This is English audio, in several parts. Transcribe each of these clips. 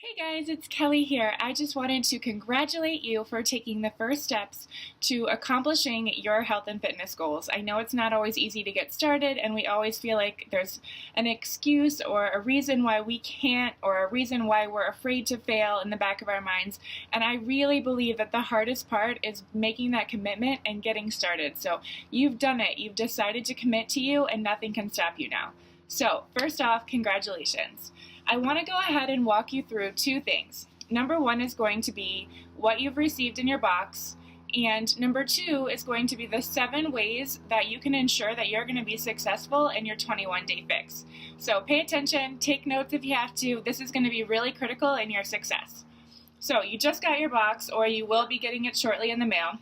Hey guys, it's Kelly here. I just wanted to congratulate you for taking the first steps to accomplishing your health and fitness goals. I know it's not always easy to get started, and we always feel like there's an excuse or a reason why we can't, or a reason why we're afraid to fail in the back of our minds. And I really believe that the hardest part is making that commitment and getting started. So you've done it. You've decided to commit to you, and nothing can stop you now. So, first off, congratulations. I want to go ahead and walk you through two things. Number one is going to be what you've received in your box, and number two is going to be the 7 ways that you can ensure that you're going to be successful in your 21-day fix. So pay attention, take notes if you have to. This is going to be really critical in your success. So you just got your box, or you will be getting it shortly in the mail.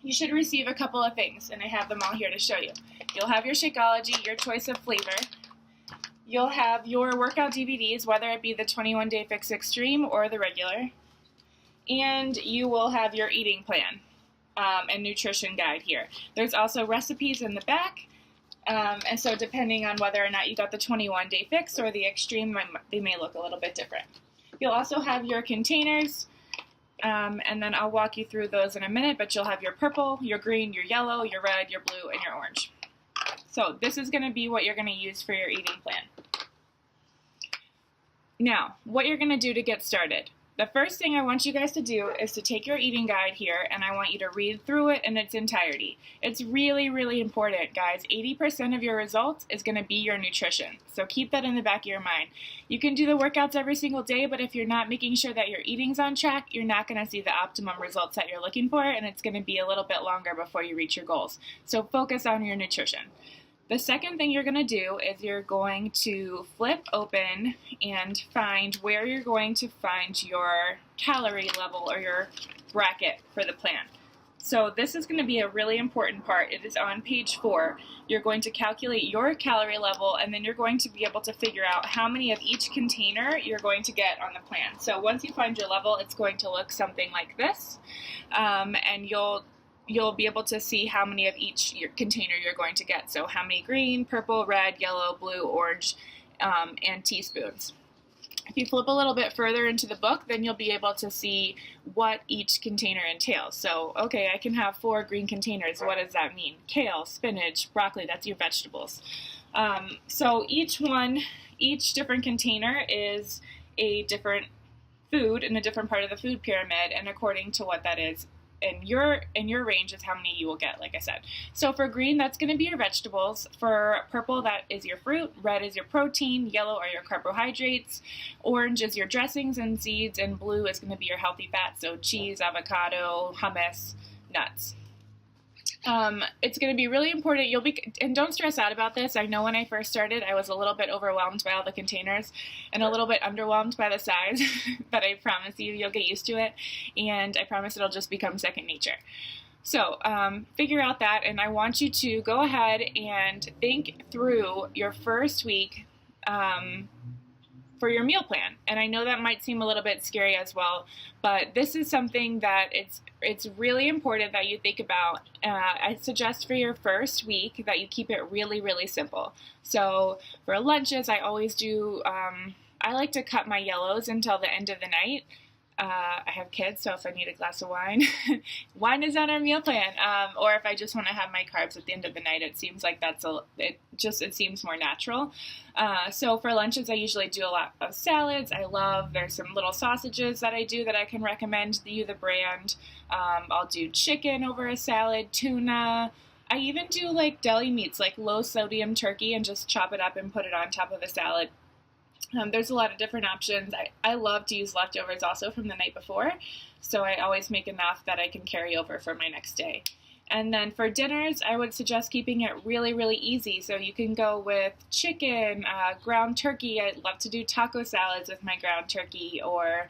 You should receive a couple of things, and I have them all here to show you. You'll have your Shakeology, your choice of flavor. You'll have your workout DVDs, whether it be the 21-Day Fix Extreme or the regular. And you will have your eating plan and nutrition guide here. There's also recipes in the back. And so depending on whether or not you got the 21-Day Fix or the Extreme, they may look a little bit different. You'll also have your containers. And then I'll walk you through those in a minute, but you'll have your purple, your green, your yellow, your red, your blue, and your orange. So this is going to be what you're going to use for your eating plan. Now, what you're going to do to get started. The first thing I want you guys to do is to take your eating guide here, and I want you to read through it in its entirety. It's really, really important, guys. 80% of your results is going to be your nutrition. So keep that in the back of your mind. You can do the workouts every single day, but if you're not making sure that your eating's on track, you're not going to see the optimum results that you're looking for, and it's going to be a little bit longer before you reach your goals. So focus on your nutrition. The second thing you're going to do is you're going to flip open and find where you're going to find your calorie level or your bracket for the plan. So this is going to be a really important part. It is on page 4. You're going to calculate your calorie level, and then you're going to be able to figure out how many of each container you're going to get on the plan. So once you find your level, it's going to look something like this, and you'll be able to see how many of each container you're going to get. So how many green, purple, red, yellow, blue, orange, and teaspoons. If you flip a little bit further into the book, then you'll be able to see what each container entails. So, okay, I can have 4 green containers. What does that mean? Kale, spinach, broccoli, that's your vegetables. So each different container is a different food in a different part of the food pyramid, and according to what that is, in your range is how many you will get, like I said. So for green, that's going to be your vegetables. For purple, that is your fruit. Red is your protein. Yellow are your carbohydrates. Orange is your dressings and seeds. And blue is going to be your healthy fats, so cheese, avocado, hummus, nuts. It's going to be really important. And don't stress out about this. I know when I first started, I was a little bit overwhelmed by all the containers and a little bit underwhelmed by the size, but I promise you'll get used to it, and I promise it'll just become second nature. So figure out that, and I want you to go ahead and think through your first week for your meal plan. And I know that might seem a little bit scary as well, but this is something that it's really important that you think about. I suggest for your first week that you keep it really, really simple. So for lunches, I always do, I like to cut my yellows until the end of the night. I have kids, so if I need a glass of wine, wine is on our meal plan. Or if I just want to have my carbs at the end of the night, it seems like it seems more natural. So for lunches, I usually do a lot of salads. There's some little sausages that I do that I can recommend you the brand. I'll do chicken over a salad, tuna. I even do like deli meats, like low sodium turkey, and just chop it up and put it on top of a salad. There's a lot of different options. I love to use leftovers also from the night before, so I always make enough that I can carry over for my next day. And then for dinners, I would suggest keeping it really, really easy. So you can go with chicken, ground turkey. I love to do taco salads with my ground turkey, or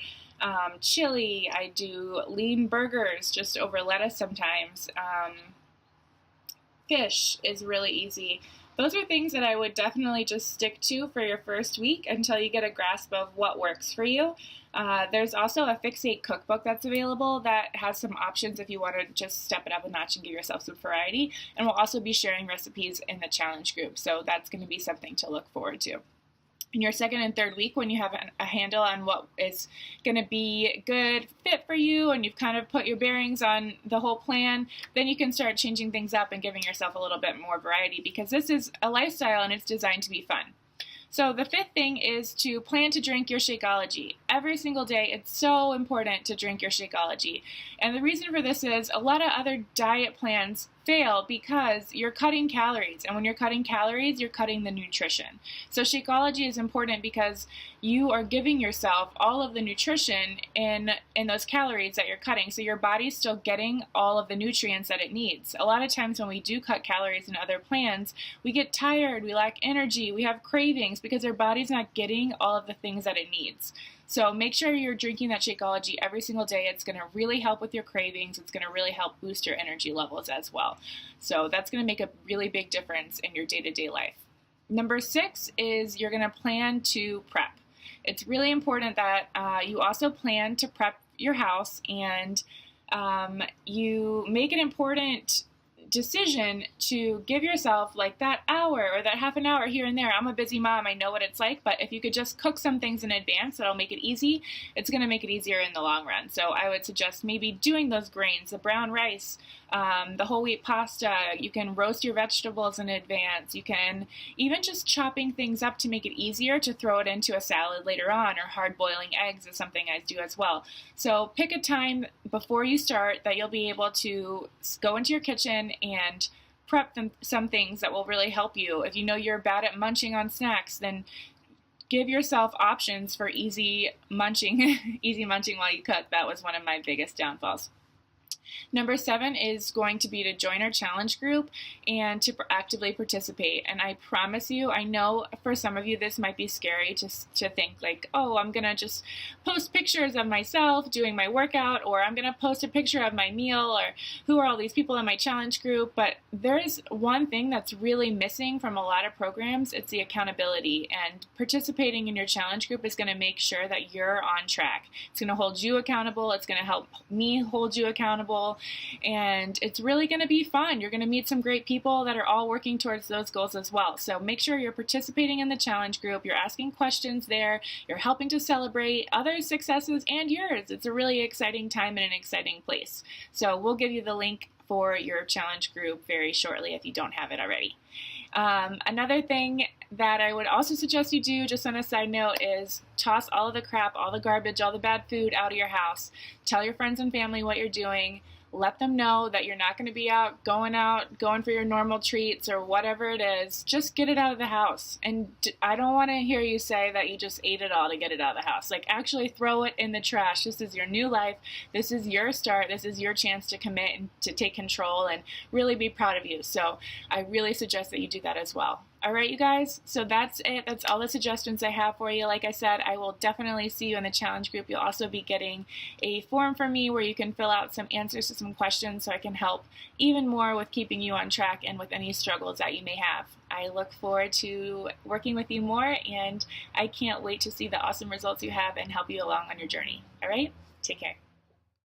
chili. I do lean burgers just over lettuce sometimes. Fish is really easy. Those are things that I would definitely just stick to for your first week until you get a grasp of what works for you. There's also a Fixate cookbook that's available that has some options if you want to just step it up a notch and give yourself some variety. And we'll also be sharing recipes in the challenge group, so that's going to be something to look forward to. in your second and third week, when you have a handle on what is going to be good fit for you and you've kind of put your bearings on the whole plan, then you can start changing things up and giving yourself a little bit more variety, because this is a lifestyle and it's designed to be fun. So the fifth thing is to plan to drink your Shakeology. Every single day, it's so important to drink your Shakeology. And the reason for this is a lot of other diet plans fail because you're cutting calories. And when you're cutting calories, you're cutting the nutrition. So Shakeology is important because you are giving yourself all of the nutrition in those calories that you're cutting. So your body's still getting all of the nutrients that it needs. A lot of times when we do cut calories in other plans, we get tired, we lack energy, we have cravings because our body's not getting all of the things that it needs. So make sure you're drinking that Shakeology every single day. It's going to really help with your cravings. It's going to really help boost your energy levels as well. So that's going to make a really big difference in your day-to-day life. Number 6 is you're going to plan to prep. It's really important that you also plan to prep your house, and you make an important decision to give yourself like that hour or that half an hour here and there. I'm a busy mom, I know what it's like, but if you could just cook some things in advance, that'll make it easy. It's going to make it easier in the long run. So I would suggest maybe doing those grains, the brown rice, the whole wheat pasta. You can roast your vegetables in advance. You can even just chopping things up to make it easier to throw it into a salad later on, or hard boiling eggs is something I do as well. So pick a time before you start that you'll be able to go into your kitchen and prep some things that will really help you. If you know you're bad at munching on snacks, then give yourself options for easy munching, easy munching while you cook. That was one of my biggest downfalls. Number 7 is going to be to join our challenge group and to actively participate. And I promise you, I know for some of you this might be scary to think like, oh, I'm going to just post pictures of myself doing my workout, or I'm going to post a picture of my meal, or who are all these people in my challenge group. But there's one thing that's really missing from a lot of programs. It's the accountability. And participating in your challenge group is going to make sure that you're on track. It's going to hold you accountable. It's going to help me hold you accountable. And it's really going to be fun. You're going to meet some great people that are all working towards those goals as well. So make sure you're participating in the challenge group. You're asking questions there. You're helping to celebrate others' successes and yours. It's a really exciting time and an exciting place. So we'll give you the link for your challenge group very shortly if you don't have it already. Another thing that I would also suggest you do, just on a side note, is toss all of the crap, all the garbage, all the bad food out of your house. Tell your friends and family what you're doing. Let them know that you're not going to be going for your normal treats or whatever it is. Just get it out of the house. And I don't want to hear you say that you just ate it all to get it out of the house. Like, actually throw it in the trash. This is your new life. This is your start. This is your chance to commit and to take control and really be proud of you. So I really suggest that you do that as well. All right, you guys, so that's it. That's all the suggestions I have for you. Like I said, I will definitely see you in the challenge group. You'll also be getting a form from me where you can fill out some answers to some questions so I can help even more with keeping you on track and with any struggles that you may have. I look forward to working with you more, and I can't wait to see the awesome results you have and help you along on your journey. All right, take care.